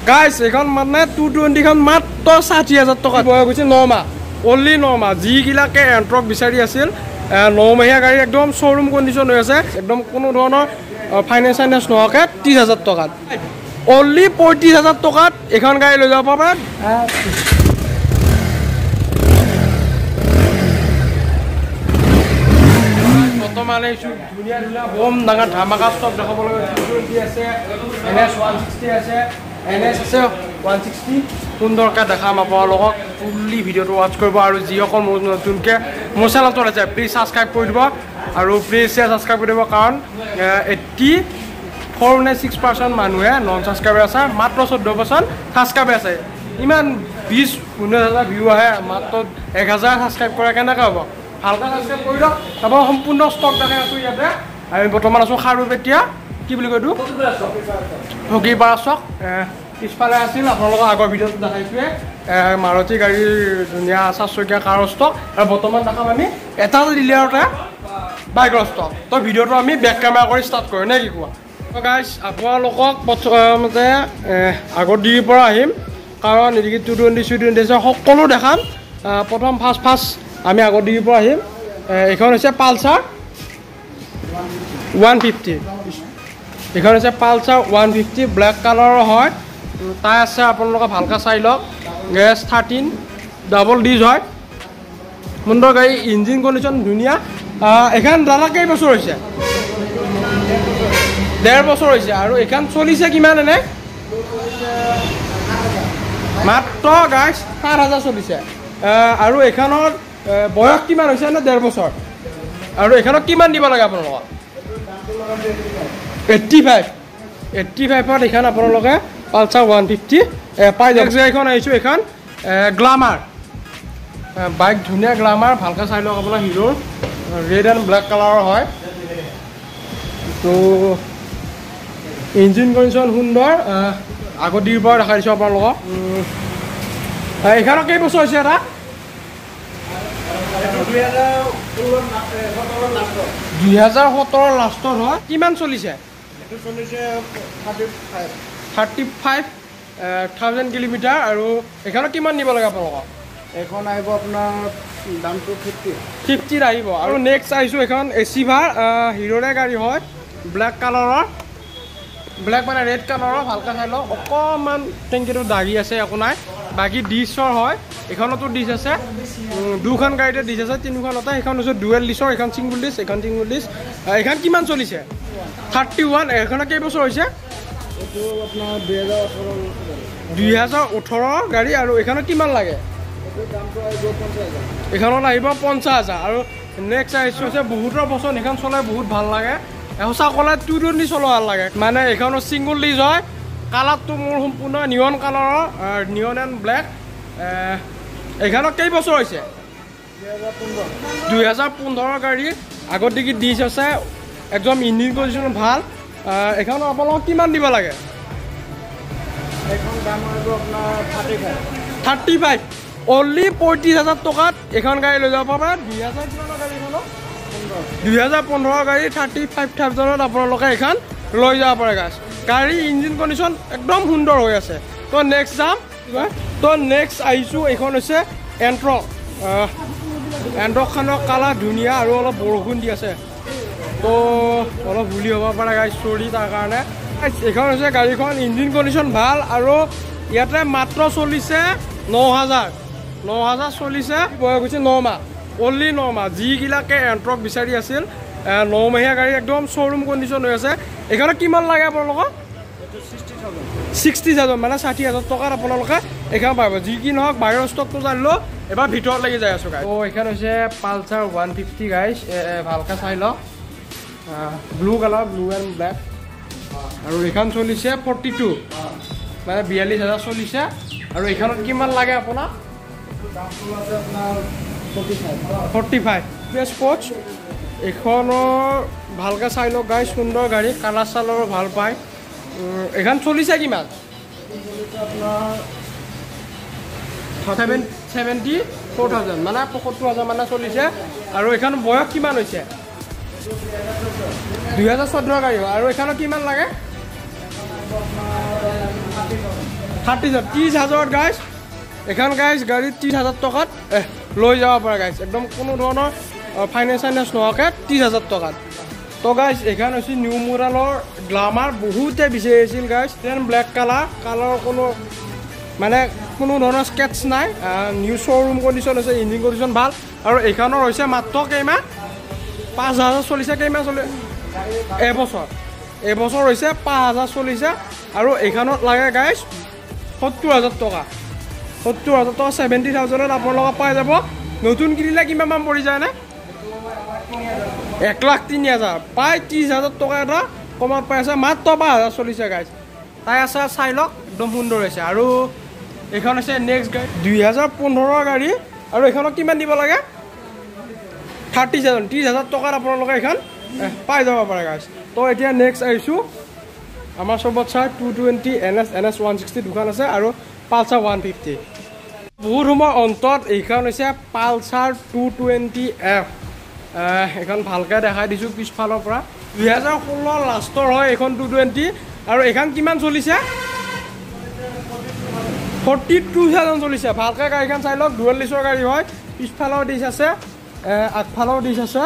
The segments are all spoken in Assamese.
গাইছ এখন মানে 220 খন মাত্ৰ 60,000 টকা বয়স হৈছে 9 মাহ অনলি 9 মাহ যিগিলাকে এণ্ট্ৰক বিচাৰি আছিল 9 মাহীয়া গাড়ী একদম শ্বৰুম কণ্ডিশ্যন হৈ আছে একদম কোনো ধৰণৰ ফাইনেন্স নোহোৱাকৈ 30,000 টকাত অনলি 35,000 টকাত এখন গাড়ী লৈ যাব পাৰে বৰ্তমান এইটো ধুনীয়া ধুনীয়া বম ডাঙৰ ধামাকা ষ্টক দেখাবলৈ আছে NS 160 আছে NS আছে 160 সুন্দৰকৈ দেখাম আপোনালোকক ফুল্লি ভিডিঅ'টো ৱাচ কৰিব আৰু যিসকল নতুনকৈ মোৰ চেনেলটো আছে প্লিজ ছাবস্ক্ৰাইব কৰি দিব আৰু প্লিজ ছাবস্ক্ৰাইব কৰি দিব কাৰণ 84.6% মানুহে নন ছাবস্ক্ৰাইবাৰ আছে মাত্ৰ 14% ছাবস্ক্ৰাইবাৰ আছে ইমান 20-19,000 ভিউ আহে মাত্ৰ 1,000 ছাবস্ক্ৰাইব কৰে কেনেকৈ হ'ব ভালকৈ ছাবস্ক্ৰাইব কৰি দিয়ক তাৰপৰা সম্পূৰ্ণ ষ্টক দেখাই আছোঁ ইয়াতে আমি বৰ্তমান আছোঁ খাৰুপেটীয়া কি বুলি কয় এইটো হগীপাৰা চক পিছফালে আছিল আপোনালোকৰ আগৰ ভিডিঅ'টো দেখাইছোৱে মাৰুতি গাড়ীৰ ধুনীয়া 4-চকীয়া কাৰৰ ষ্টক আৰু বৰ্তমান দেখাম আমি এটা ডিলাৰতে বাইকৰ ষ্টক তো ভিডিঅ'টো আমি বেক কেমেৰা কৰি ষ্টাৰ্ট কৰোঁ নে কি কোৱা গাইজ আপোনালোকক প্ৰথমতে আগৰ দিনৰ পৰা আহিম কাৰণ এদিকে 220 সকলো দেখাম প্ৰথম ফাৰ্ষ্ট আমি আগৰ দিনৰ পৰা আহিম এইখন হৈছে পালচাৰ 150 এইখন হৈছে পালচাৰ 150 ব্লেক কালাৰৰ হয় তাই আছে আপোনালোকে ভালকৈ চাই লওক গেছ 13 ডাবল ডিজ হয় সুন্দৰ গাড়ী ইঞ্জিন কণ্ডিশ্যন ধুনীয়া এইখন দাদা কেইবছৰ হৈছে 1.5 বছৰ হৈছে আৰু এইখন চলিছে কিমান এনে মাত্ৰ গাইজ 7,000 চলিছে আৰু এইখনৰ বয়স কিমান হৈছে নে 1.5 বছৰ আৰু এইখনক কিমান দিব লাগে আপোনালোকক 85ত এইখন আপোনালোকে পালচাৰ 150 পাই যাব এইখন আহিছোঁ এইখন গ্লামাৰ বাইক ধুনীয়া গ্লামাৰ ভালকৈ চাই লওক আপোনাৰ হিৰোৰ ৰেড এণ্ড ব্লেক কালাৰৰ হয় তো ইঞ্জিন কণ্ডিশ্যন সুন্দৰ আগৰ দিনৰ পৰা দেখাই দিছোঁ আপোনালোকক এইখনৰ কেইবছৰ হৈছে এটা 2017 লাষ্টত হয় কিমান চলিছে 35,000 কিলোমিটাৰ আৰু এইখনত কিমান দিব লাগে আপোনালোকক এখন আহিব আপোনাৰ দামটো 50 আহিব আৰু নেক্সট আহিছোঁ এখন এচিভাৰ হিৰোৰে গাড়ী হয় ব্লেক কালাৰৰ ব্লেক মানে ৰেড কালাৰৰ ভালকৈ চাই লওক অকণমান টেংকিটো দাগি আছে একো নাই বাকী ডিছৰ হয় এইখনতো ডিছ আছে দুখন গাড়ীতে ডিছ আছে তিনিখনতে সেইখন হৈছে ডুৱেল ডিছৰ এইখন ছিংগুল ডিছ এইখন ছিংগুল ডিছ এইখন কিমান চলিছে 31 এইখনৰ কেইবছৰ হৈছে এইটো আপোনাৰ 2018 গাড়ী আৰু এইখনত কিমান লাগে এইখনত আহিব 50,000 আৰু নেক্সট আহিছোঁ হৈছে বহুতৰ বছৰ এইখন চলাই বহুত ভাল লাগে সঁচা ক'লে 220 চলোৱা ভাল লাগে মানে এইখনৰ ছিংগুল ডিছ হয় কালাৰটো মোৰ সম্পূৰ্ণ নিয়ন কালাৰৰ নিয়ন এণ্ড ব্লেক এইখনত কেইবছৰ হৈছে 2015 গাড়ী আগত দিগি ডিছ আছে একদম ইঞ্জিন কণ্ডিশ্যন ভাল এইখন আপোনালোকক কিমান দিব লাগে এখন দাম আহিব আপোনাৰ 35 অনলি 35,000 টকাত এইখন গাড়ী লৈ যাব পাৰে 2000 কিমানৰ গাড়ীখনত 2015 গাড়ী 35,000ত আপোনালোকে এইখন লৈ যাব পাৰে গাড়ী ইঞ্জিন কণ্ডিশ্যন একদম সুন্দৰ হৈ আছে তো নেক্সট যাম তো নেক্সট আহিছোঁ এইখন হৈছে এণ্ট্ৰকখনৰ কালাৰ ধুনীয়া আৰু অলপ বৰষুণ দি আছে তো অলপ ভুলি হ'ব পাৰে গাড়ী চৰি তাৰ কাৰণে এইখন হৈছে গাড়ীখন ইঞ্জিন কণ্ডিশ্যন ভাল আৰু ইয়াতে মাত্ৰ চলিছে 9,000 চলিছে বয়স হৈছে 9 মাহ অনলি 9 মাহ যিগিলাকে এণ্ট্ৰক বিচাৰি আছিল 9 মাহীয়া গাড়ী একদম শ্বৰুম কণ্ডিশ্যন হৈ আছে এইখনত কিমান লাগে আপোনালোকক 60,000 মানে 60,000 টকাত আপোনালোকে এইখন পাব যি কি নহওক বাহিৰৰ ষ্টকটো জানিলেও এবাৰ ভিতৰত লাগি যাই আছোঁ গাড়ী এইখন হৈছে পালচাৰ 150 গাড়ী ভালকৈ চাই লওক blue colour blue and black আৰু এইখন চলিছে 42 মানে 42,000 চলিছে আৰু এইখনত কিমান লাগে আপোনাক 45 স্পৰ্টছ এইখনৰ ভালকৈ চাই লওক গাড়ী সুন্দৰ গাড়ী কালাৰ চালাৰো ভাল পায় এইখন চলিছে কিমান আপোনাৰ 74,000 মানে 75,000 মানে চলিছে আৰু এইখন বয়স কিমান হৈছে 2014 গাড়ী হয় আৰু এইখনত কিমান লাগে 30,000 গাইজ এখন গাইজ গাড়ী 30,000 টকাত লৈ যাব পাৰে গাইজ একদম কোনো ধৰণৰ ফাইনেন্স নোহোৱাকৈ 30,000 টকাত তো গাইজ এইখন হৈছে নিউ মডেলৰ গ্লামাৰ বহুতে বিচাৰিছিল গাইজ দেন ব্লেক কালাৰৰ কোনো কোনো ধৰণৰ স্কেটছ নাই নিউ শ্ব'ৰুম কণ্ডিশ্যন হৈছে ইঞ্জিন কণ্ডিশ্যন ভাল আৰু এইখনৰ হৈছে মাত্ৰ কেইমাহ 5,000 চলিছে কেইমাহ এবছৰ হৈছে 5,000 চলিছে আৰু এইখনত লাগে গাইজ 70,000 টকা 70,000 আপোনালোকে পাই যাব নতুন কিনিলে কিমান পৰি যায়নে 1,03,000 প্ৰায় 30,000 টকা এটা কমত পাই আছে মাত্ৰ 5,000 চলিছে গাইজ তাই আছে চাই লওক একদম সুন্দৰ হৈছে আৰু এইখন হৈছে নেক্সট গাড়ী 2015 গাড়ী আৰু এইখনক কিমান দিব লাগে 30,000 টকাত আপোনালোকে এইখন পাই যাব পাৰে গাইজ তো এতিয়া নেক্সট আহিছোঁ আমাৰ চবত চাই 220 NS 160 দোকান আছে আৰু পালচাৰ 150 বহুত সময় অন্তত এইখন হৈছে পালচাৰ 220F এইখন ভালকৈ দেখাই দিছোঁ পিছফালৰ পৰা 2016 লাষ্টৰ হয় এইখন 220 আৰু এইখন কিমান চলিছে 42,000 চলিছে ভালকৈ গাড়ীখন চাই লওক ডুৱেল ডিছৰ গাড়ী হয় পিছফালেও ডিছ আছে আগফালেও ডিছ আছে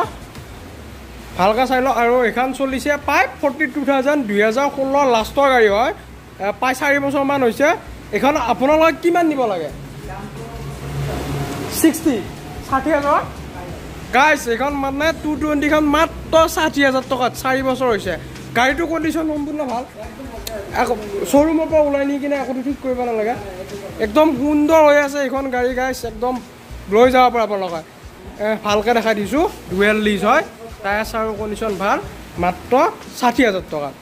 ভালকৈ চাই লওক আৰু এইখন চলিছে প্ৰায় 42,000 2016 লাষ্টৰ গাড়ী হয় প্ৰায় 4 বছৰমান হৈছে এইখন আপোনালোকে কিমান দিব লাগে 60,000 গাইজ এইখন মানে 220খন মাত্ৰ 60,000 টকাত 4 বছৰ হৈছে গাড়ীটো কণ্ডিশ্যন সম্পূৰ্ণ ভাল আকৌ শ্ব'ৰুমৰ পৰা ওলাই নি কিনে একোটো ঠিক কৰিব নালাগে একদম সুন্দৰ হৈ আছে এইখন গাড়ী গাইজ একদম লৈ যাব পাৰে আপোনালোকে ভালকৈ দেখাই দিছোঁ ডুৱেল লিজ হয় টায়াৰ চায়াৰ কণ্ডিশ্যন ভাল মাত্ৰ 60,000 টকাত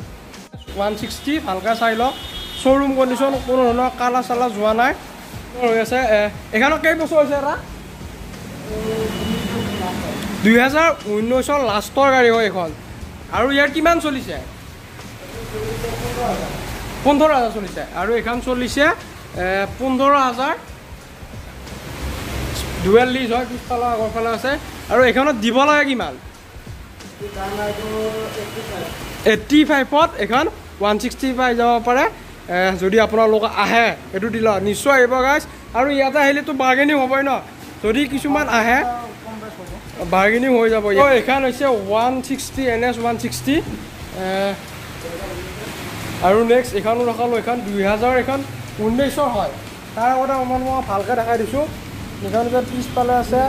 160 ভালকৈ চাই লওক শ্ব'ৰুম কণ্ডিশ্যন কোনো ধৰণৰ কালাৰ চালাৰ যোৱা নাই হৈ আছে এইখনত কেইবছৰ হৈছে এটা 2019 লাষ্টৰ গাড়ী হয় এইখন আৰু ইয়াৰ কিমান চলিছে 15,000 চলিছে আৰু এইখন চলিছে 15,000 ডুৱেল লিজ হয় পিছফালে আগৰফালে আছে আৰু এইখনত দিব লাগে কিমান 85ত এইখন 160 পাই যাব পাৰে যদি আপোনালোক আহে এইটো দিলা নিশ্চয় আহিব গাইজ আৰু ইয়াতে আহিলেতো বাৰ্গেনিং হ'বই ন যদি কিছুমান আহে বাৰ্গেনিং হৈ যাব এইখন হৈছে 160 NS 160 আৰু নেক্সট এইখনো দেখালোঁ এইখন 2000 এইখন 19ৰ হয় তাৰ আগতে মই ভালকৈ দেখাই দিছোঁ এইখন যে পিছফালে আছে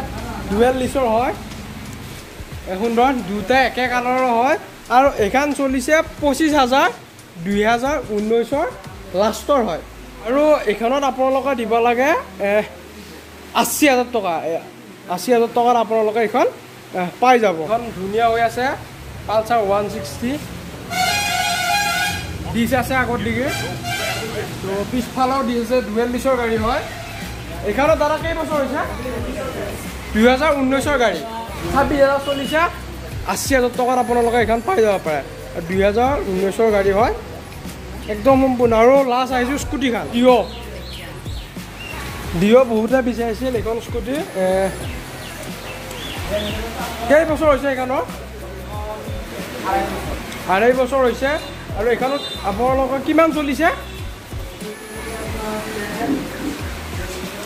ডুৱেল লিছৰ হয় সুন্দৰ দুটাই একে কালাৰৰ হয় আৰু এইখন চলিছে 25,000 2019ৰ লাষ্টৰ হয় আৰু এইখনত আপোনালোকে দিব লাগে 80,000 টকা 80,000 টকাত আপোনালোকে এইখন পাই যাব এইখন ধুনীয়া হৈ আছে পালচাৰ 160 ডিছ আছে আগত দিকে তো পিছফালেও ডিছ আছে ডুৱেল ডিছৰ গাড়ী হয় এইখনত দাদা কেইবছৰ হৈছে 2019ৰ গাড়ী 26,000 চলিছে 80,000 টকাত আপোনালোকে এইখন পাই যাব পাৰে 2019ৰ গাড়ী হয় একদম সম্পূৰ্ণ আৰু লাষ্ট আহিছোঁ স্কুটিখন ডিঅ' বহুতে বিচাৰিছিল এইখন স্কুটি কেইবছৰ হৈছে এইখনৰ 2.5 বছৰ হৈছে আৰু এইখনত আপোনালোকৰ কিমান চলিছে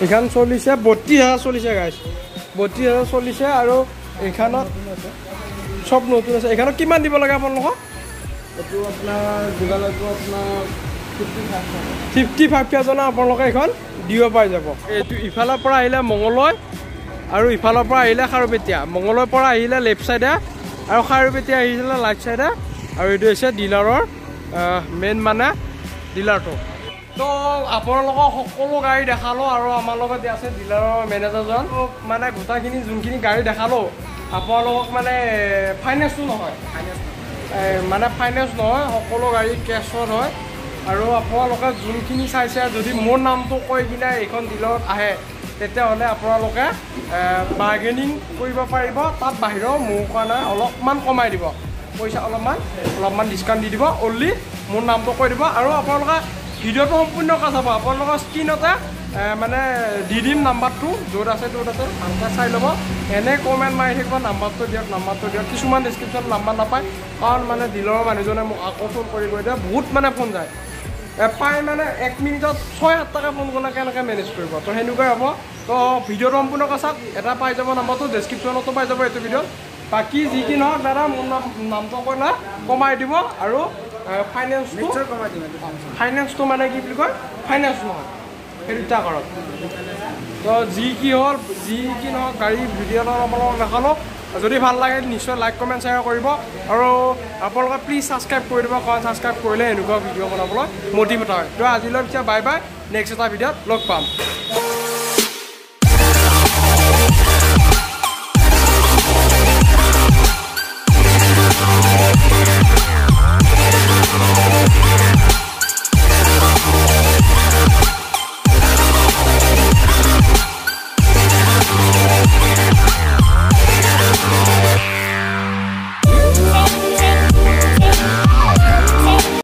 এইখন চলিছে 32,000 চলিছে গাইজ 32,000 চলিছে আৰু এইখনত চব নতুন আছে এইখনত কিমান দিব লাগে আপোনালোকক এইটো আপোনাৰ যোগাযোগটো আপোনাৰ 55,000 আপোনালোকে এইখন দিব পাই যাব এইটো ইফালৰ পৰা আহিলে মঙলদৈ আৰু ইফালৰ পৰা আহিলে খাৰুপেটীয়া মঙলদৈৰ পৰা আহিলে লেফ্ট চাইডে আৰু খাৰুপেটীয়া আহিছিলে ৰাইট চাইডে আৰু এইটো হৈছে ডিলাৰৰ মেইন মানে ডিলাৰটো তো আপোনালোকক সকলো গাড়ী দেখালোঁ আৰু আমাৰ লগত আছে ডিলাৰৰ মেনেজাৰজন মানে গোটেইখিনি যোনখিনি গাড়ী দেখালোঁ আপোনালোকক মানে ফাইনেন্সটো নহয় মানে ফাইনেন্স নহয় সকলো গাড়ী কেছত হয় আৰু আপোনালোকে যোনখিনি চাইছে যদি মোৰ নামটো কৈ কিনে এইখন ডিলাৰত আহে তেতিয়াহ'লে আপোনালোকে বাৰ্গেনিং কৰিব পাৰিব তাত বাহিৰেও মোৰ কাৰণে অলপমান কমাই দিব পইচা অলপমান ডিছকাউণ্ট দি দিব অনলি মোৰ নামটো কৈ দিব আৰু আপোনালোকে ভিডিঅ'টো সম্পূৰ্ণকৈ চাব আপোনালোকৰ স্ক্ৰীণতে মানে দি দিম নাম্বাৰটো য'ত আছে ত'ত আছে ভালকৈ চাই ল'ব এনে কমেণ্ট মাৰি থাকিব নাম্বাৰটো দিয়ক কিছুমান ডিছক্ৰিপশ্যন নাম্বাৰ নাপায় কাৰণ মানে ডিলাৰৰ মানুহজনে মোক আকৌ ফোন কৰি কৈ দিয়ে বহুত মানে ফোন যায় প্ৰায় মানে 1 মিনিটত 6-7 টকা ফোন কৰিলে কেনেকৈ মেনেজ কৰিব তো সেনেকুৱাই হ'ব তো ভিডিঅ'টো সম্পূৰ্ণকৈ চাওক এটা পাই যাব নাম্বাৰটো ডেছক্ৰিপশ্যনতো পাই যাব এইটো ভিডিঅ'ত বাকী যি কি নহওক দাদা মোৰ নামটো ক'লে কমাই দিব আৰু ফাইনেন্সটো মানে কি বুলি কয় ফাইনেন্স নহয় সেই দুটা কৰক তো যি কি হ'ল যি কি নহওক গাড়ী ভিডিঅ'টো আপোনালোকক দেখালোঁ যদি ভাল লাগে নিশ্চয় লাইক কমেণ্ট শ্বেয়াৰ কৰিব আৰু আপোনালোকে প্লিজ ছাবস্ক্ৰাইব কৰি দিব কাৰণ ছাবস্ক্ৰাইব কৰিলে এনেকুৱা ভিডিঅ' বনাবলৈ মটিভেট হয় তো আজিলৈ পিছে বাই বাই নেক্সট এটা ভিডিঅ'ত লগ পাম